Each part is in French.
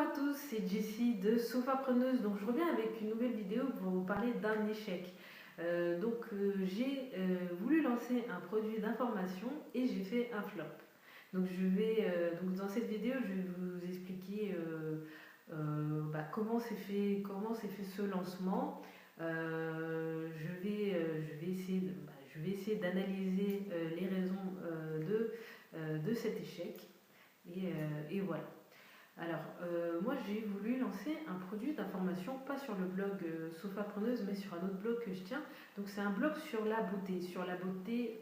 tous, c'est Jessie de Sofapreneuse. Donc je reviens avec une nouvelle vidéo pour vous parler d'un échec. J'ai voulu lancer un produit d'information et j'ai fait un flop. Donc dans cette vidéo, je vais vous expliquer comment s'est fait ce lancement. Je vais essayer d'analyser les raisons de cet échec. Et voilà. Moi j'ai voulu lancer un produit d'information, pas sur le blog Sofapreneuse, mais sur un autre blog que je tiens. Donc c'est un blog sur la beauté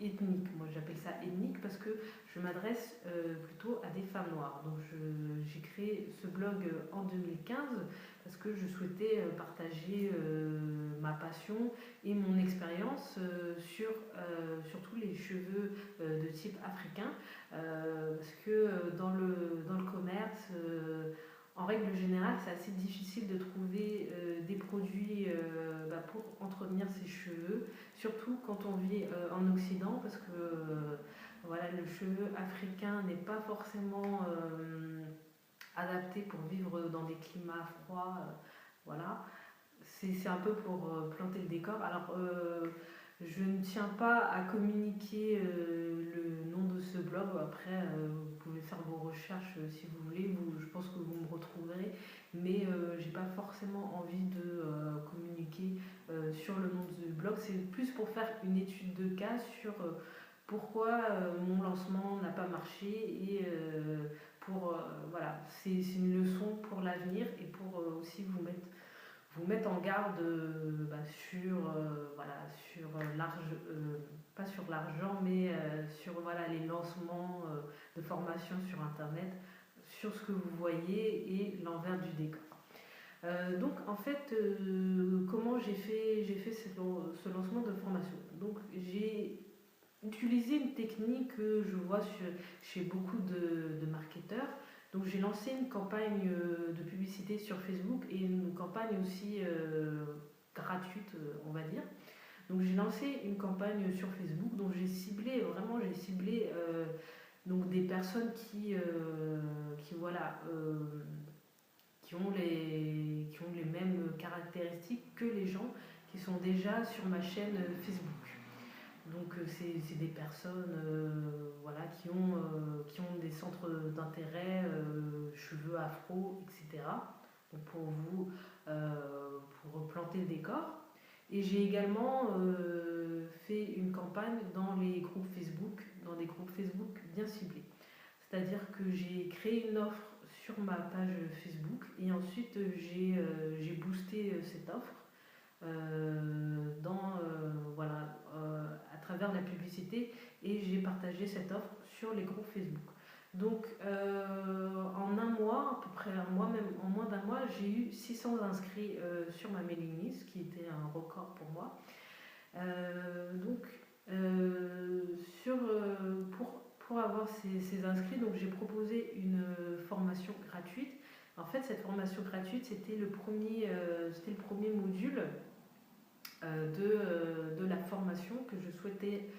ethnique. Moi j'appelle ça ethnique parce que je m'adresse plutôt à des femmes noires. J'ai créé ce blog en 2015 parce que je souhaitais partager ma passion et mon expérience sur tous les cheveux de type africain. Parce que dans le commerce, en règle générale, c'est assez difficile de trouver des produits pour entretenir ses cheveux, surtout quand on vit en Occident, parce que voilà, le cheveu africain n'est pas forcément adapté pour vivre dans des climats froids. Voilà, c'est un peu pour planter le décor. Je ne tiens pas à communiquer le nom de ce blog. Après, vous pouvez faire vos recherches si vous voulez. Je pense que vous me retrouverez. Mais j'ai pas forcément envie de communiquer sur le nom du blog. C'est plus pour faire une étude de cas sur pourquoi mon lancement n'a pas marché et voilà, c'est une leçon pour l'avenir et pour aussi vous mettre en garde sur pas sur l'argent, mais sur voilà, les lancements de formation sur Internet, sur ce que vous voyez et l'envers du décor. Comment j'ai fait ce lancement de formation. Donc, j'ai utilisé une technique que je vois chez beaucoup de marketeurs. Donc j'ai lancé une campagne de publicité sur Facebook et une campagne aussi gratuite, on va dire. Donc j'ai lancé une campagne sur Facebook dont j'ai ciblé donc des personnes qui ont les mêmes caractéristiques que les gens qui sont déjà sur ma chaîne Facebook. Donc c'est des personnes voilà, qui ont des centres d'intérêt, cheveux afro, etc. Donc pour planter le décor. Et j'ai également fait une campagne dans les dans des groupes Facebook bien ciblés. C'est-à-dire que j'ai créé une offre sur ma page Facebook et ensuite j'ai boosté cette offre à travers la publicité et j'ai partagé cette offre sur les groupes Facebook. Donc en un mois, à peu près un mois, même en moins d'un mois, j'ai eu 600 inscrits sur ma mailing list, ce qui était un record pour moi. Euh, donc sur, pour avoir ces inscrits, donc j'ai proposé une formation gratuite. En fait, cette formation gratuite, c'était le premier module de la formation que je souhaitais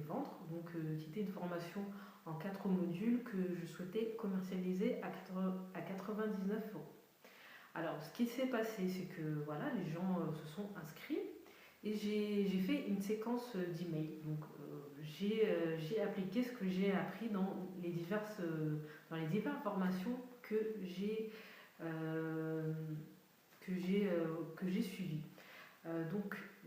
vendre, donc qui était une formation en 4 modules que je souhaitais commercialiser à 99 €. Alors, ce qui s'est passé, c'est que voilà, les gens se sont inscrits et j'ai fait une séquence d'emails. Donc, j'ai appliqué ce que j'ai appris dans les diverses formations euh, que j'ai suivies.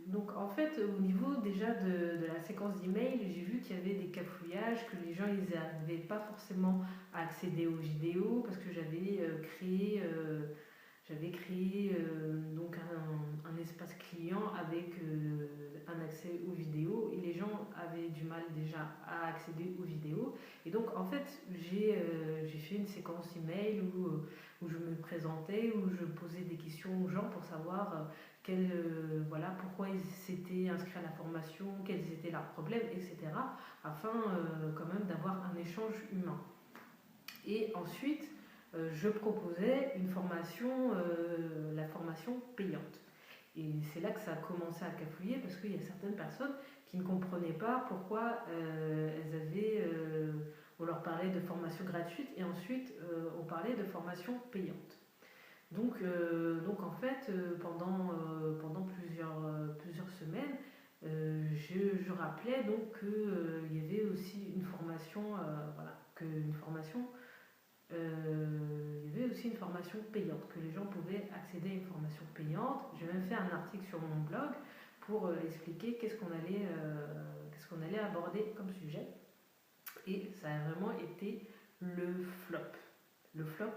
Donc en fait, au niveau déjà de la séquence d'email, j'ai vu qu'il y avait des cafouillages, que les gens ils n'arrivaient pas forcément à accéder aux vidéos parce que j'avais créé un espace client avec un accès aux vidéos et les gens avaient du mal déjà à accéder aux vidéos. Et donc en fait, j'ai fait une séquence email où je me présentais, où je posais des questions aux gens pour savoir pourquoi ils s'étaient inscrits à la formation, quels étaient leurs problèmes, etc. afin quand même d'avoir un échange humain. Et ensuite, je proposais une formation, la formation payante. Et c'est là que ça a commencé à cafouiller parce qu'il y a certaines personnes qui ne comprenaient pas pourquoi elles avaient On leur parlait de formation gratuite et ensuite on parlait de formation payante. Donc en fait, pendant plusieurs semaines, je rappelais donc qu'il y avait aussi une formation, voilà, il y avait aussi une formation payante, que les gens pouvaient accéder à une formation payante. J'ai même fait un article sur mon blog pour expliquer qu'est-ce qu'on allait aborder comme sujet. Et ça a vraiment été le flop. Le flop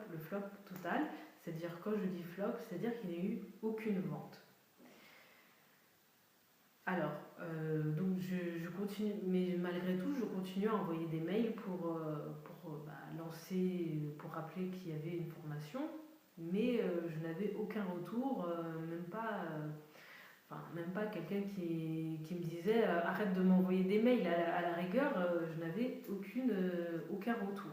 total. C'est-à-dire, quand je dis flop, c'est-à-dire qu'il n'y a eu aucune vente. Alors, donc je continue, mais malgré tout, je continue à envoyer des mails pour lancer, pour rappeler qu'il y avait une formation, mais je n'avais aucun retour, même pas quelqu'un qui me disait arrête de m'envoyer des mails. À la rigueur, je n'avais aucun retour.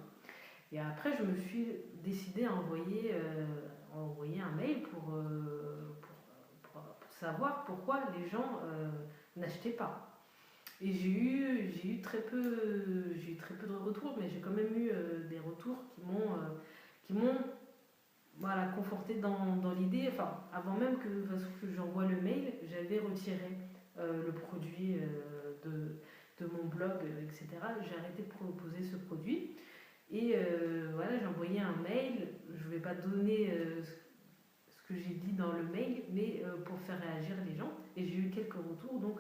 Et après, je me suis décidée à envoyer un mail pour savoir pourquoi les gens n'achetaient pas. Et j'ai eu très peu de retours, mais j'ai quand même eu des retours qui m'ont voilà, conforté dans l'idée. Enfin, avant même que j'envoie le mail, j'avais retiré le produit de mon blog, etc. J'ai arrêté de proposer ce produit. Et voilà, j'ai envoyé un mail. Je ne vais pas donner ce que j'ai dit dans le mail, mais pour faire réagir les gens. Et j'ai eu quelques retours. Donc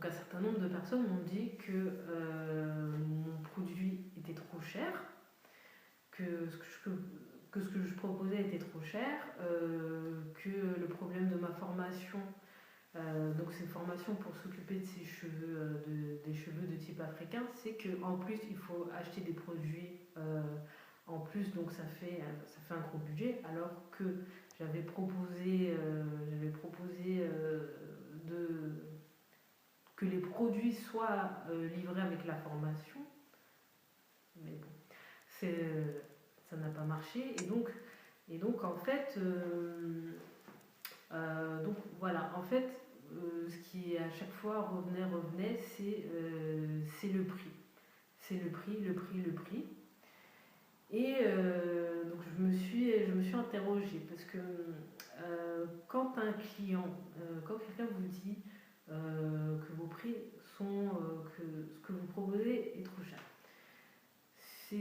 un certain nombre de personnes m'ont dit que mon produit était trop cher, que ce que je proposais était trop cher, que le problème de ma formation, donc c'est une formation pour s'occuper de ses cheveux, des cheveux de type africain, c'est qu'en plus il faut acheter des produits en plus, donc ça fait un gros budget, alors que j'avais proposé que les produits soient livrés avec la formation, mais bon, ça n'a pas marché. Et donc en fait, donc voilà, en fait, ce qui à chaque fois revenait, c'est le prix. C'est le prix. Et donc je me suis interrogée, parce que quand quand quelqu'un vous dit que vos prix sont, que ce que vous proposez est trop cher, je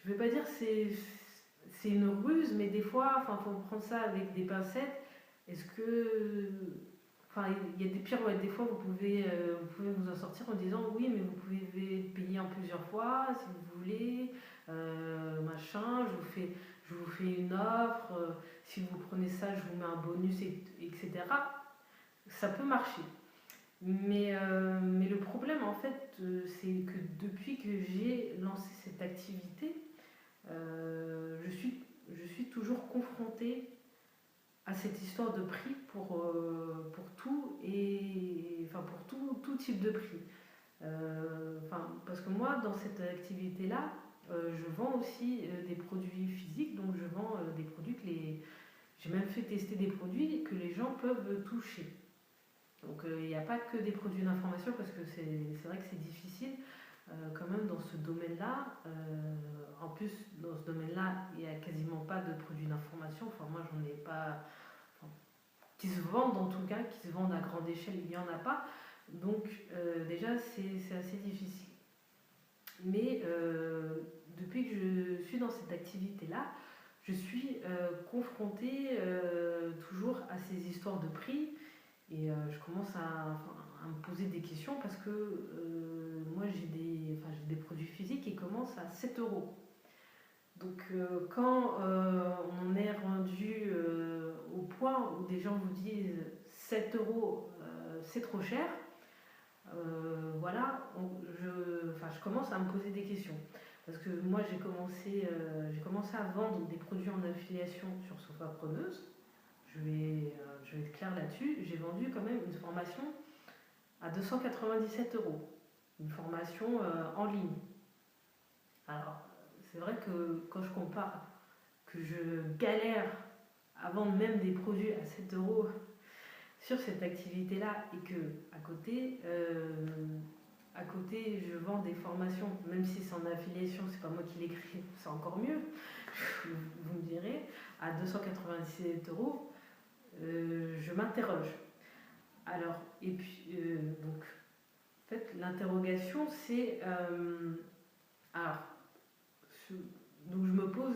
ne vais pas dire c'est une ruse, mais des fois, il faut prendre ça avec des pincettes. Est-ce que, il y a des pirouettes. Des fois, vous pouvez vous en sortir en disant oui, mais vous pouvez payer en plusieurs fois si vous voulez, machin. Je vous fais une offre. Si vous prenez ça, je vous mets un bonus, etc. Ça peut marcher. Mais le problème, en fait, c'est que depuis que j'ai lancé cette activité, je suis toujours confrontée à cette histoire de prix pour tout, et enfin pour tout type de prix. Parce que moi, dans cette activité-là, je vends aussi des produits physiques, donc je vends des produits j'ai même fait tester des produits que les gens peuvent toucher. Donc il n'y a pas que des produits d'information, parce que c'est vrai que c'est difficile quand même dans ce domaine-là. En plus, dans ce domaine-là, il n'y a quasiment pas de produits d'information. Enfin, moi, j'en ai pas. Enfin, qui se vendent en tout cas, qui se vendent à grande échelle, il n'y en a pas. Donc déjà, c'est assez difficile. Mais depuis que je suis dans cette activité-là, je suis confrontée toujours à ces histoires de prix. Et je commence à me poser des questions, parce que moi j'ai des produits physiques qui commencent à 7 euros. Donc quand on est rendu au point où des gens vous disent 7 euros c'est trop cher, voilà, je commence à me poser des questions. Parce que moi j'ai commencé à vendre des produits en affiliation sur Sofapreneuse. Je vais être claire là-dessus. J'ai vendu quand même une formation à 297 euros. Une formation en ligne. Alors, c'est vrai que quand je compare que je galère à vendre même des produits à 7 euros sur cette activité-là, et que à à côté, je vends des formations, même si c'est en affiliation, c'est pas moi qui l'écris, c'est encore mieux, vous me direz, à 297 euros, je m'interroge. Alors, et puis, donc, en fait, l'interrogation, c'est. Alors, je, donc, je me pose.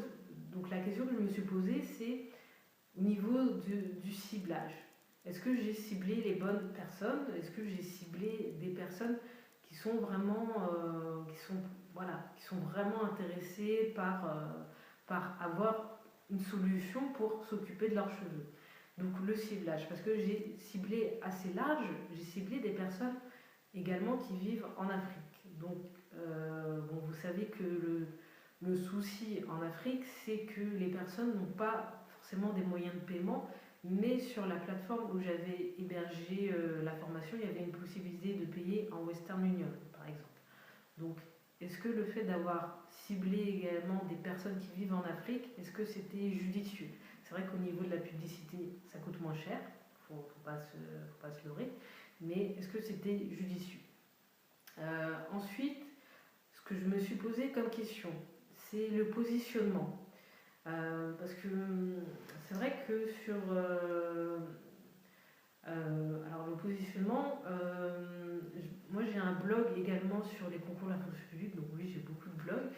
Donc, la question que je me suis posée, c'est au niveau du ciblage. Est-ce que j'ai ciblé les bonnes personnes? Est-ce que j'ai ciblé des personnes qui sont vraiment, qui sont vraiment intéressées par avoir une solution pour s'occuper de leurs cheveux? Donc le ciblage, parce que j'ai ciblé assez large, j'ai ciblé des personnes également qui vivent en Afrique. Donc bon, vous savez que le souci en Afrique, c'est que les personnes n'ont pas forcément des moyens de paiement, mais sur la plateforme où j'avais hébergé la formation, il y avait une possibilité de payer en Western Union, par exemple. Donc, est-ce que le fait d'avoir ciblé également des personnes qui vivent en Afrique, est-ce que c'était judicieux? C'est vrai qu'au niveau de la publicité, ça coûte moins cher, il ne faut pas se leurrer, mais est-ce que c'était judicieux? Ensuite, ce que je me suis posé comme question, c'est le positionnement. Parce que c'est vrai que sur alors le positionnement, moi j'ai un blog également sur les concours de la fonction publique, donc oui j'ai beaucoup de blogs.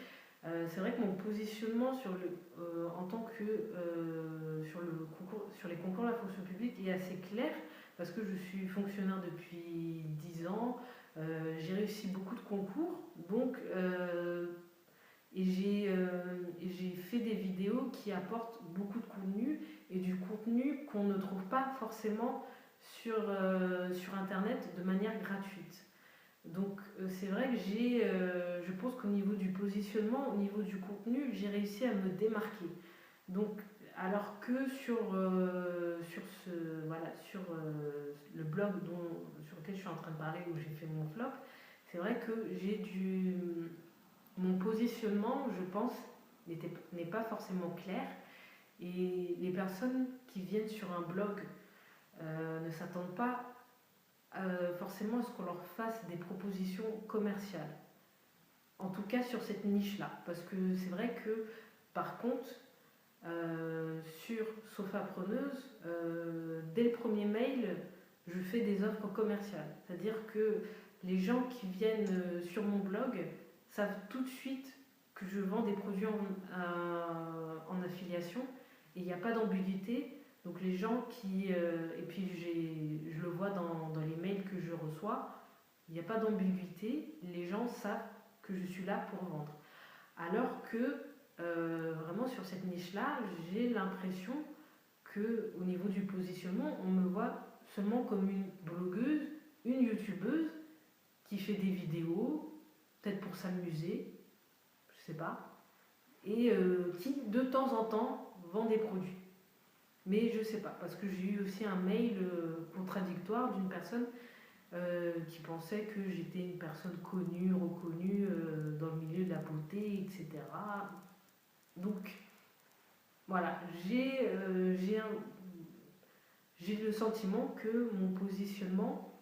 C'est vrai que mon positionnement en tant que sur les concours de la fonction publique est assez clair parce que je suis fonctionnaire depuis 10 ans, j'ai réussi beaucoup de concours, donc j'ai fait des vidéos qui apportent beaucoup de contenu et du contenu qu'on ne trouve pas forcément sur internet de manière gratuite. Donc c'est vrai que je pense qu'au niveau du positionnement, au niveau du contenu, j'ai réussi à me démarquer. Donc alors que sur le blog sur lequel je suis en train de parler, où j'ai fait mon flop, c'est vrai que mon positionnement, je pense, n'est pas forcément clair et les personnes qui viennent sur un blog ne s'attendent pas forcément à ce qu'on leur fasse des propositions commerciales. En tout cas sur cette niche-là. Parce que c'est vrai que, par contre, sur Sofapreneuse, dès le premier mail, je fais des offres commerciales. C'est-à-dire que les gens qui viennent sur mon blog savent tout de suite que je vends des produits en affiliation et il n'y a pas d'ambiguïté. Donc les gens et puis je le vois dans les mails que je reçois, il n'y a pas d'ambiguïté, les gens savent que je suis là pour vendre. Alors que vraiment sur cette niche-là, j'ai l'impression qu'au niveau du positionnement, on me voit seulement comme une blogueuse, une youtubeuse qui fait des vidéos, peut-être pour s'amuser, je sais pas, et qui de temps en temps vend des produits. Mais je sais pas, parce que j'ai eu aussi un mail contradictoire d'une personne qui pensait que j'étais une personne connue, reconnue dans le milieu de la beauté, etc. Donc voilà, j'ai le sentiment que mon positionnement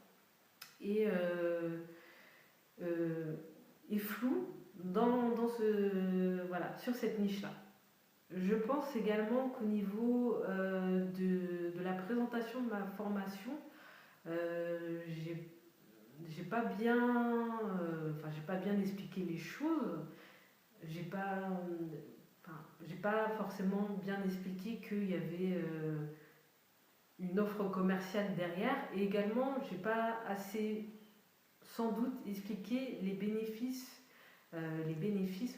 est, est flou sur cette niche-là. Je pense également qu'au niveau de la présentation de ma formation, j'ai pas bien, j'ai pas bien expliqué les choses. J'ai pas, j'ai pas forcément bien expliqué qu'il y avait une offre commerciale derrière. Et également, j'ai pas assez, sans doute, expliqué les bénéfices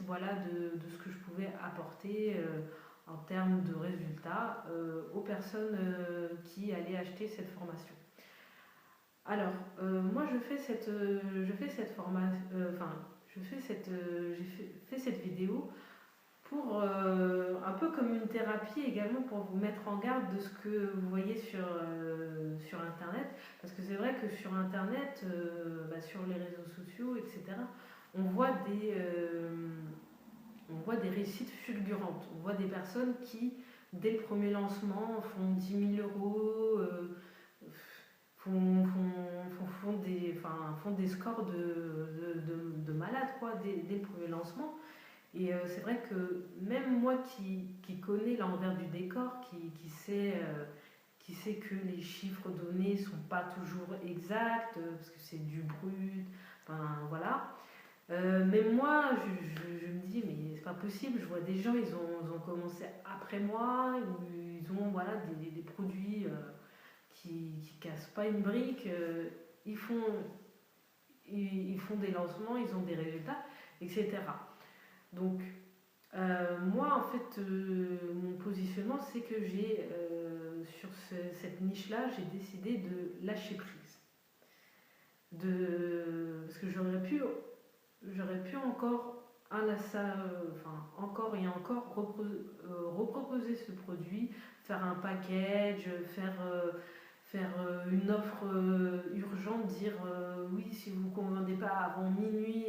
voilà, de ce que je pouvais apporter en termes de résultats aux personnes qui allaient acheter cette formation. Alors, moi j'ai fait cette vidéo pour un peu comme une thérapie également pour vous mettre en garde de ce que vous voyez sur internet, parce que c'est vrai que sur internet, sur les réseaux sociaux, etc., on voit des réussites fulgurantes, on voit des personnes qui dès le premier lancement font 10 000 euros, font des scores de malades quoi, dès le premier lancement. Et c'est vrai que même moi qui connais l'envers du décor, qui sait que les chiffres donnés sont pas toujours exacts, parce que c'est du brut, enfin voilà. Mais moi, je me dis, mais c'est pas possible, je vois des gens, ils ont commencé après moi, ou ils ont voilà, des produits qui cassent pas une brique, ils font, ils font des lancements, ils ont des résultats, etc. Donc, moi, en fait, mon positionnement, c'est que sur cette niche-là, j'ai décidé de lâcher prise. Parce que j'aurais pu encore, encore et encore reproposer ce produit, faire un package, faire une offre urgente, dire oui, si vous ne commandez pas avant minuit,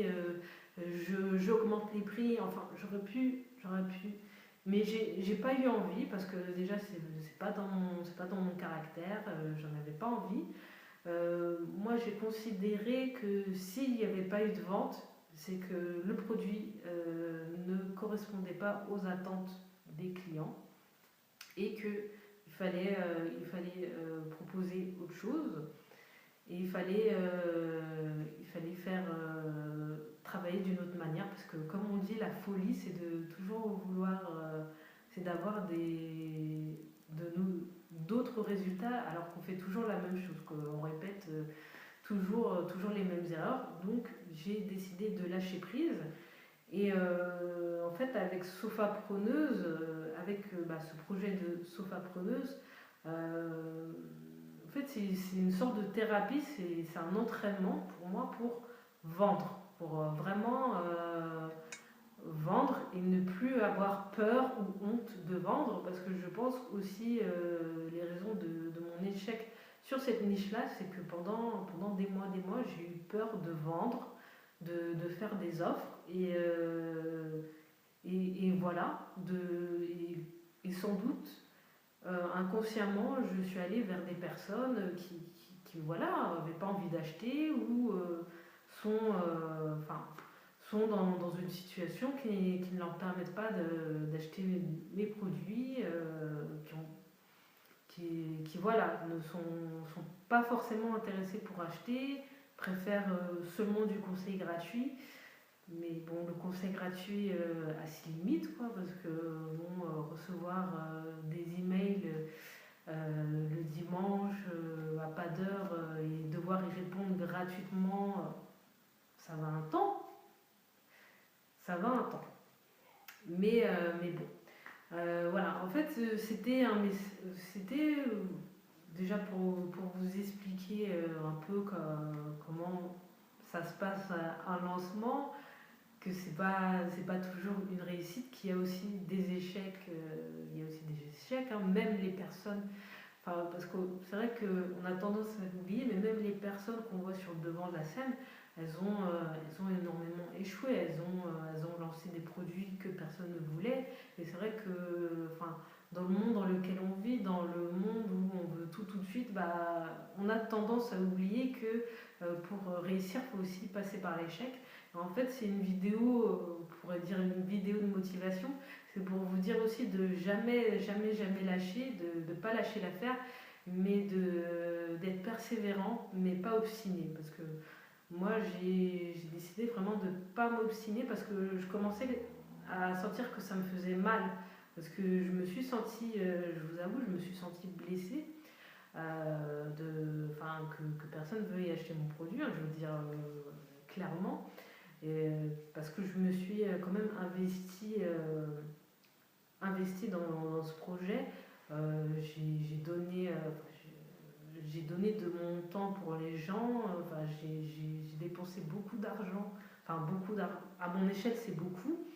j'augmente les prix. Enfin, j'aurais pu, mais j'ai pas eu envie parce que déjà c'est pas dans mon caractère, j'en avais pas envie. Moi, j'ai considéré que s'il n'y avait pas eu de vente, c'est que le produit ne correspondait pas aux attentes des clients et il fallait proposer autre chose et il fallait faire travailler d'une autre manière parce que comme on dit, la folie, c'est de toujours vouloir, c'est d'avoir d'autres résultats alors qu'on fait toujours la même chose, qu'on répète toujours les mêmes erreurs. Donc j'ai décidé de lâcher prise. Et en fait, avec Sofa Preneuse, ce projet de Sofa Preneuse, en fait, c'est une sorte de thérapie, c'est un entraînement pour moi pour vendre, pour vraiment vendre et ne plus avoir peur ou honte de vendre, parce que je pense aussi les raisons de mon échec sur cette niche-là, c'est que pendant des mois, j'ai eu peur de vendre, de faire des offres, et voilà, et sans doute, inconsciemment, je suis allée vers des personnes qui voilà, n'avaient pas envie d'acheter ou sont, sont dans une situation qui ne leur permettent pas d'acheter mes produits, voilà, ne sont pas forcément intéressés pour acheter, préfèrent seulement du conseil gratuit. Mais bon, le conseil gratuit a ses limites, quoi, parce que bon, recevoir des emails le dimanche à pas d'heure et devoir y répondre gratuitement, ça va un temps. Ça va un temps. Mais bon. Voilà, en fait, c'était déjà pour vous expliquer un peu comment ça se passe un lancement, que c'est pas toujours une réussite, qu'il y a aussi des échecs, il y a aussi des échecs, hein, même les personnes, enfin, parce que c'est vrai qu'on a tendance à l'oublier, mais même les personnes qu'on voit sur le devant de la scène, elles ont énormément échoué, elles ont lancé des produits que personne ne voulait, et c'est vrai que, enfin, dans le monde dans lequel on vit, dans le monde où on veut tout de suite, bah, on a tendance à oublier que pour réussir, il faut aussi passer par l'échec. En fait, c'est une vidéo, on pourrait dire une vidéo de motivation. C'est pour vous dire aussi de jamais lâcher, de ne pas lâcher l'affaire, mais d'être persévérant, mais pas obstiné. Parce que moi, j'ai décidé vraiment de ne pas m'obstiner parce que je commençais à sentir que ça me faisait mal. Parce que je me suis sentie, je vous avoue, je me suis sentie blessée. Que personne ne veuille acheter mon produit, hein, je veux dire clairement. Parce que je me suis quand même investi dans ce projet. J'ai donné, j'ai donné de mon temps pour les gens. J'ai dépensé beaucoup d'argent. Enfin, beaucoup d'argent. À mon échelle, c'est beaucoup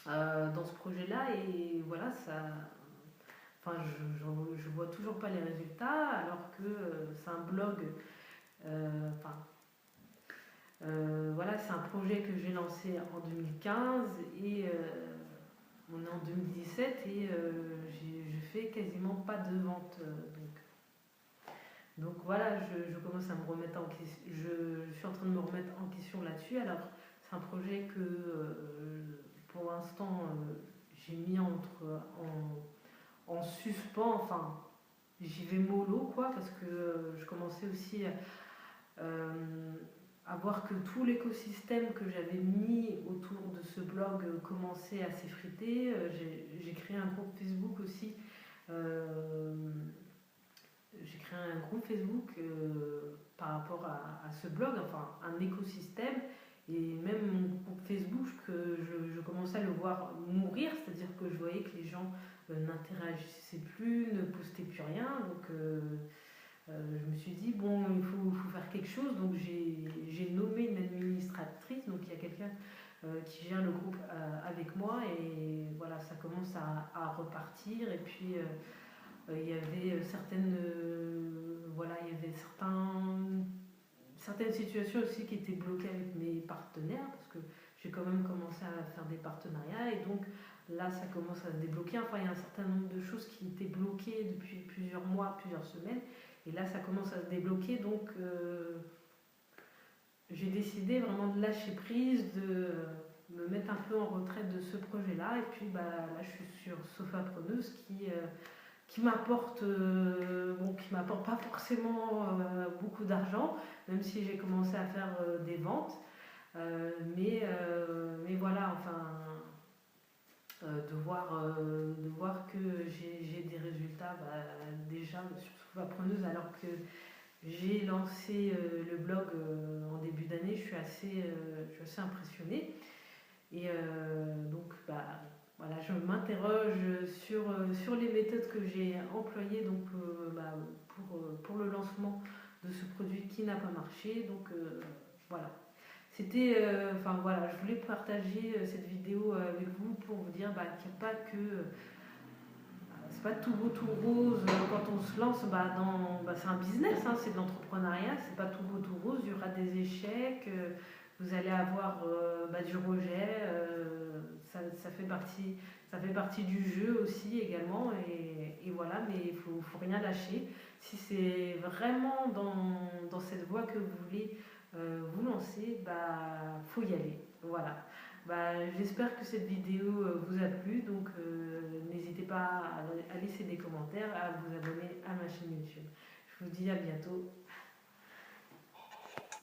dans ce projet-là. Et voilà, ça. Enfin, je vois toujours pas les résultats, alors que c'est un blog. Enfin, voilà, c'est un projet que j'ai lancé en 2015 et on est en 2017 et je fais quasiment pas de vente. Donc voilà, je commence à me remettre en question, je suis en train de me remettre en question là-dessus. Alors c'est un projet que pour l'instant j'ai mis en suspens, enfin j'y vais mollo quoi, parce que je commençais aussi à voir que tout l'écosystème que j'avais mis autour de ce blog commençait à s'effriter. J'ai créé un groupe Facebook aussi. euh, j'ai créé un groupe Facebook par rapport à ce blog, enfin un écosystème, et même mon groupe Facebook, que je commençais à le voir mourir, c'est-à-dire que je voyais que les gens n'interagissaient plus, ne postaient plus rien, donc je me suis dit, bon, faut faire quelque chose, donc j'ai nommé une administratrice, donc il y a quelqu'un qui gère le groupe avec moi, et voilà, ça commence à repartir, et puis il y avait voilà, il y avait certaines situations aussi qui étaient bloquées avec mes partenaires, parce que j'ai quand même commencé à faire des partenariats, et donc là ça commence à se débloquer. Enfin, il y a un certain nombre de choses qui étaient bloquées depuis plusieurs mois, plusieurs semaines, et là ça commence à se débloquer, donc j'ai décidé vraiment de lâcher prise, de me mettre un peu en retraite de ce projet-là, et puis bah, là je suis sur Sofapreneuse qui m'apporte bon, qui m'apporte pas forcément beaucoup d'argent, même si j'ai commencé à faire des ventes. Mais voilà, enfin, de voir que j'ai des résultats déjà sur Sofapreneuse, alors que j'ai lancé le blog en début d'année, je suis assez impressionnée. Et donc, voilà, je m'interroge sur les méthodes que j'ai employées donc, pour le lancement de ce produit qui n'a pas marché. Donc, voilà. C'était, enfin voilà, je voulais partager cette vidéo avec vous pour vous dire qu'il n'y a pas que, c'est pas tout beau tout rose quand on se lance c'est un business, hein, c'est de l'entrepreneuriat, c'est pas tout beau tout rose, il y aura des échecs, vous allez avoir du rejet, ça fait partie du jeu aussi également, et voilà, mais faut rien lâcher. Si c'est vraiment dans cette voie que vous voulez vous lancer, faut y aller. Voilà. J'espère que cette vidéo vous a plu, donc n'hésitez pas à laisser des commentaires, à vous abonner à ma chaîne YouTube. Je vous dis à bientôt.